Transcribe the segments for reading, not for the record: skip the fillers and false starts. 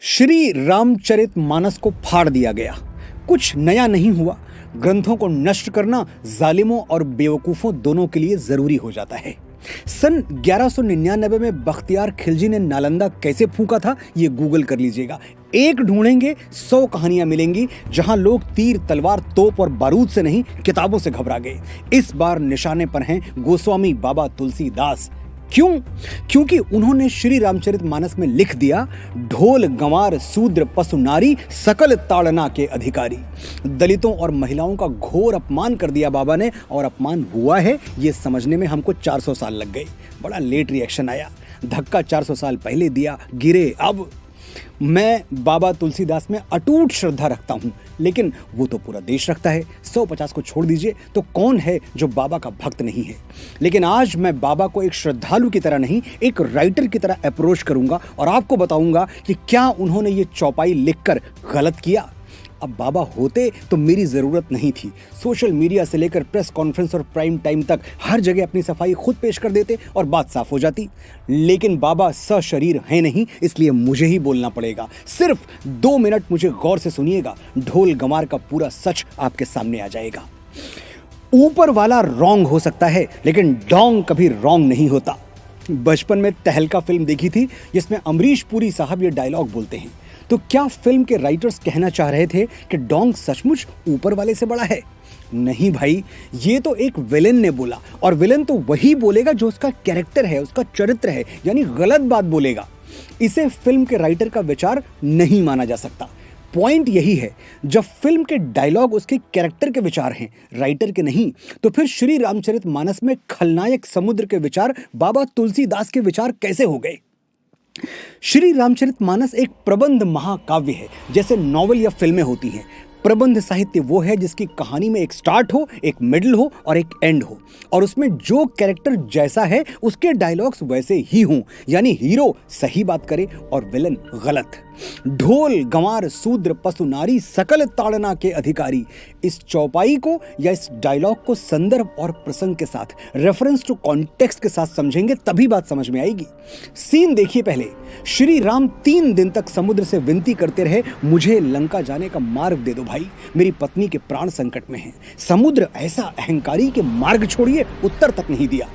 श्री रामचरितमानस को फाड़ दिया गया। कुछ नया नहीं हुआ। ग्रंथों को नष्ट करना जालिमों और बेवकूफों दोनों के लिए जरूरी हो जाता है। सन 1199 में बख्तियार खिलजी ने नालंदा कैसे फूंका था, ये गूगल कर लीजिएगा। एक ढूंढेंगे 100 कहानियां मिलेंगी जहां लोग तीर, तलवार, तोप और बारूद से नहीं, किताबों से घबरा गए। इस बार निशाने पर हैं गोस्वामी बाबा तुलसीदास। क्यों? क्योंकि उन्होंने श्री रामचरितमानस में लिख दिया, ढोल गंवार सूद्र पशु नारी सकल ताड़ना के अधिकारी। दलितों और महिलाओं का घोर अपमान कर दिया बाबा ने, और अपमान हुआ है ये समझने में हमको 400 साल लग गए। बड़ा लेट रिएक्शन आया। धक्का 400 साल पहले दिया, गिरे अब। मैं बाबा तुलसीदास में अटूट श्रद्धा रखता हूं, लेकिन वो तो पूरा देश रखता है। 150 को छोड़ दीजिए तो कौन है जो बाबा का भक्त नहीं है। लेकिन आज मैं बाबा को एक श्रद्धालु की तरह नहीं, एक राइटर की तरह अप्रोच करूंगा और आपको बताऊंगा कि क्या उन्होंने ये चौपाई लिखकर गलत किया। अब बाबा होते तो मेरी जरूरत नहीं थी। सोशल मीडिया से लेकर प्रेस कॉन्फ्रेंस और प्राइम टाइम तक हर जगह अपनी सफाई खुद पेश कर देते और बात साफ हो जाती। लेकिन बाबा सशरीर हैं नहीं, इसलिए मुझे ही बोलना पड़ेगा। सिर्फ 2 मिनट मुझे गौर से सुनिएगा, ढोल गंवार का पूरा सच आपके सामने आ जाएगा। ऊपर वाला रॉन्ग हो सकता है, लेकिन डोंग कभी रॉन्ग नहीं होता। बचपन में तहलका फिल्म देखी थी जिसमें अमरीश पुरी साहब ये डायलॉग बोलते हैं। तो क्या फिल्म के राइटर्स कहना चाह रहे थे कि डोंग सचमुच ऊपर वाले से बड़ा है? नहीं भाई, ये तो एक विलेन ने बोला, और विलेन तो वही बोलेगा जो उसका कैरेक्टर है, उसका चरित्र है, यानी गलत बात बोलेगा। इसे फिल्म के राइटर का विचार नहीं माना जा सकता। पॉइंट यही है, जब फिल्म के डायलॉग उसके कैरेक्टर के विचार हैं, राइटर के नहीं, तो फिर श्री रामचरितमानस में खलनायक समुद्र के विचार बाबा तुलसीदास के विचार कैसे हो गए? श्री रामचरितमानस एक प्रबंध महाकाव्य है, जैसे नॉवेल या फिल्में होती हैं। प्रबंध साहित्य वो है जिसकी कहानी में एक स्टार्ट हो, एक मिडिल हो और एक एंड हो, और उसमें जो कैरेक्टर जैसा है उसके डायलॉग्स वैसे ही हों, यानी हीरो सही बात करे और विलन गलत। ढोल गंवार सूद्र पशु नारी सकल ताड़ना के अधिकारी, इस चौपाई को या इस डायलॉग को संदर्भ और प्रसंग के साथ, रेफरेंस टू कॉन्टेक्स्ट के साथ समझेंगे तभी बात समझ में आएगी। सीन देखिए पहले। श्री राम 3 दिन तक समुद्र से विनती करते रहे, मुझे लंका जाने का मार्ग दे दो भाई, मेरी पत्नी के प्राण संकट में हैं। समुद्र ऐसा अहंकारी के मार्ग छोड़िए, उत्तर तक नहीं दिया।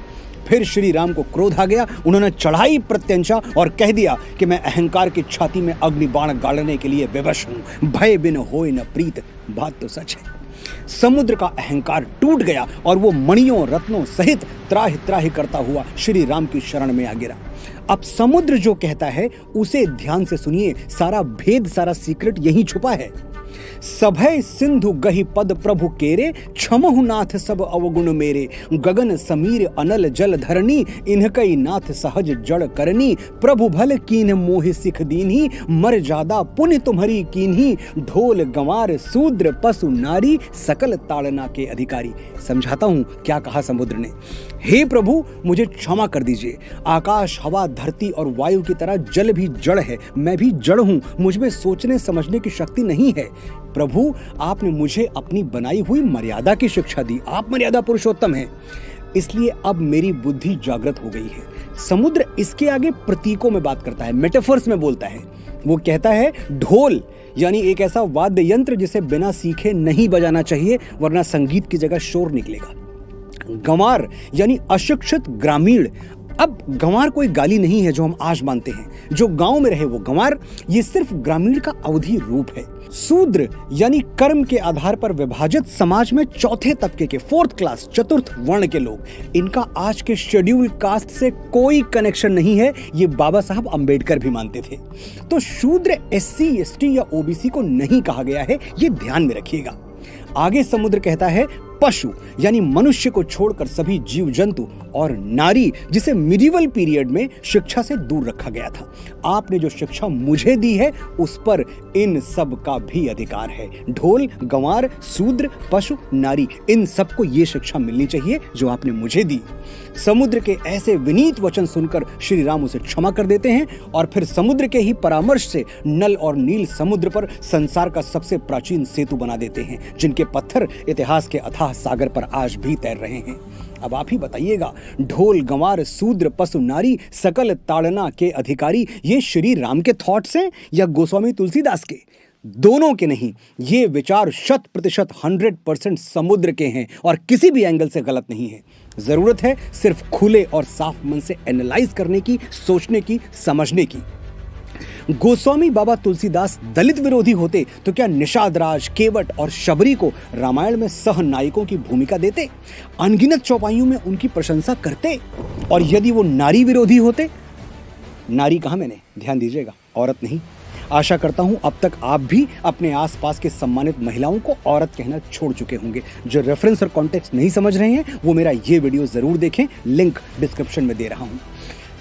फिर श्री राम को क्रोध आ गया, उन्होंने चढ़ाई प्रत्यंचा और कह दिया कि मैं अहंकार की छाती में अग्नि बाण गाड़ने के लिए विवश हूं, भय बिन होए न प्रीत। बात तो सच है। समुद्र का अहंकार टूट गया और वो मणियों रत्नों सहित त्राहि त्राहि करता हुआ श्री राम की शरण में आ गिरा। अब समुद्र जो कहता है उसे ध्यान से सुनिए, सारा भेद, सारा सीक्रेट यहीं छुपा है। सभय सिंधु गहि पद प्रभु केरे, क्षमहु नाथ सब अवगुण मेरे। गगन समीर अनल जल धरनी, इनकई नाथ सहज जड़ करनी। प्रभु भल कीन मोहि सिख दीन्ही, मर जादा पुण्य तुम्हारी कीन्ही। ढोल गंवार सूद्र पशु नारी, सकल ताड़ना के अधिकारी। समझाता हूं क्या कहा समुद्र ने। हे प्रभु, मुझे क्षमा कर दीजिए। आकाश, हवा, धरती और वायु की तरह जल भी जड़ है, मैं भी जड़ हूं, मुझ में सोचने समझने की शक्ति नहीं है। प्रभु, आपने मुझे अपनी बनाई हुई मर्यादा की शिक्षा दी, आप मर्यादा पुरुषोत्तम हैं, इसलिए अब मेरी बुद्धि जागृत हो गई है। समुद्र इसके आगे प्रतीकों में बात करता है, मेटाफर्स में बोलता है। वो कहता है ढोल यानी एक ऐसा वाद्य यंत्र जिसे बिना सीखे नहीं बजाना चाहिए, वरना संगीत की जगह शोर निकलेगा। गंवार यानी अशिक्षित ग्रामीण। अब गंवार कोई गाली नहीं है जो हम आज मानते हैं, जो गांव में रहे वो गंवार, ये सिर्फ ग्रामीण का अवधि रूप है। शूद्र यानी कर्म के आधार पर विभाजित समाज में चौथे तबके के, 4th क्लास, चतुर्थ वर्ण के लोग। इनका आज के शेड्यूल कास्ट से कोई कनेक्शन नहीं है, ये बाबा साहब अंबेडकर भी मानते थे। तो शूद्र SC, ST या OBC को नहीं कहा गया है, ये ध्यान में रखिएगा। आगे समुद्र कहता है पशु यानी मनुष्य को छोड़कर सभी जीव जंतु, और नारी जिसे मिडिवल पीरियड में शिक्षा से दूर रखा गया था। आपने जो शिक्षा मुझे दी है उस पर इन सब का भी अधिकार है। ढोल गंवार शूद्र पशु नारी, इन सबको ये शिक्षा मिलनी चाहिए जो आपने मुझे दी। समुद्र के ऐसे विनीत वचन सुनकर श्री राम उसे क्षमा कर देते हैं, और फिर समुद्र के ही परामर्श से नल और नील समुद्र पर संसार का सबसे प्राचीन सेतु बना देते हैं, जिनके पत्थर इतिहास के अथाह प्रवाह सागर पर आज भी तैर रहे हैं। अब आप ही बताइएगा, ढोल गंवार शूद्र पशु नारी सकल ताड़ना के अधिकारी, ये श्री राम के थॉट्स हैं या गोस्वामी तुलसीदास के? दोनों के नहीं, ये विचार 100% समुद्र के हैं और किसी भी एंगल से गलत नहीं है। जरूरत है सिर्फ खुले और साफ मन से एनालाइज करने की, सोचने की, समझने की। गोस्वामी बाबा तुलसीदास दलित विरोधी होते तो क्या निषाद राज, केवट और शबरी को रामायण में सह नायकों की भूमिका देते, अनगिनत चौपाइयों में उनकी प्रशंसा करते? और यदि वो नारी विरोधी होते, नारी कहा मैंने, ध्यान दीजिएगा, औरत नहीं। आशा करता हूं अब तक आप भी अपने आसपास के सम्मानित महिलाओं को औरत कहना छोड़ चुके होंगे। जो रेफरेंस और कॉन्टेक्स्ट नहीं समझ रहे हैं वो मेरा ये वीडियो जरूर देखें, लिंक डिस्क्रिप्शन में दे रहा हूं।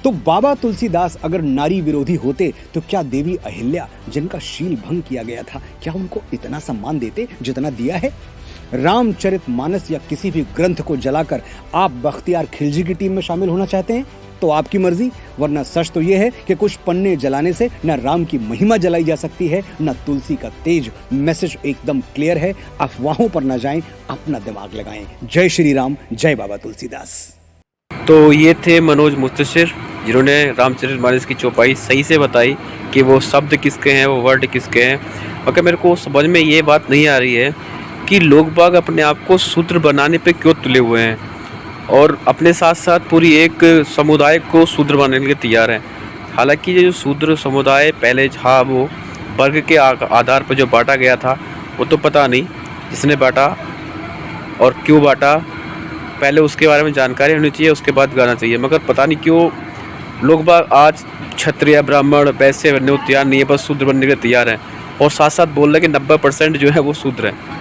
तो बाबा तुलसीदास अगर नारी विरोधी होते तो क्या देवी अहिल्या, जिनका शील भंग किया गया था, क्या उनको इतना सम्मान देते जितना दिया है? रामचरितमानस या किसी भी ग्रंथ को जलाकर आप बख्तियार खिलजी की टीम में शामिल होना चाहते हैं तो आपकी मर्जी, वरना सच तो यह है कि कुछ पन्ने जलाने से न राम की महिमा जलाई जा सकती है न तुलसी का तेज। मैसेज एकदम क्लियर है, अफवाहों पर न जाएं, अपना दिमाग लगाएं। जय श्री राम, जय बाबा तुलसीदास। तो ये थे मनोज मुस्तशिर, जिन्होंने रामचरितमानस की चौपाई सही से बताई कि वो शब्द किसके हैं, वो वर्ड किसके हैं। मगर मेरे को समझ में ये बात नहीं आ रही है कि लोग बाग अपने आप को शूद्र बनाने पे क्यों तुले हुए हैं और अपने साथ साथ पूरी एक समुदाय को शूद्र बनाने के लिए तैयार हैं। हालांकि ये जो शूद्र समुदाय पहले था वो वर्ग के आधार पर जो बांटा गया था, वो तो पता नहीं जिसने बांटा और क्यों बांटा, पहले उसके बारे में जानकारी होनी चाहिए, उसके बाद गाना चाहिए। मगर पता नहीं क्यों लोग बाग आज क्षत्रिय ब्राह्मण वैसे बनने को तैयार नहीं है, बस शूद्र बनने के लिए तैयार हैं और साथ साथ बोल रहे हैं कि 90% जो है वो शूद्र हैं।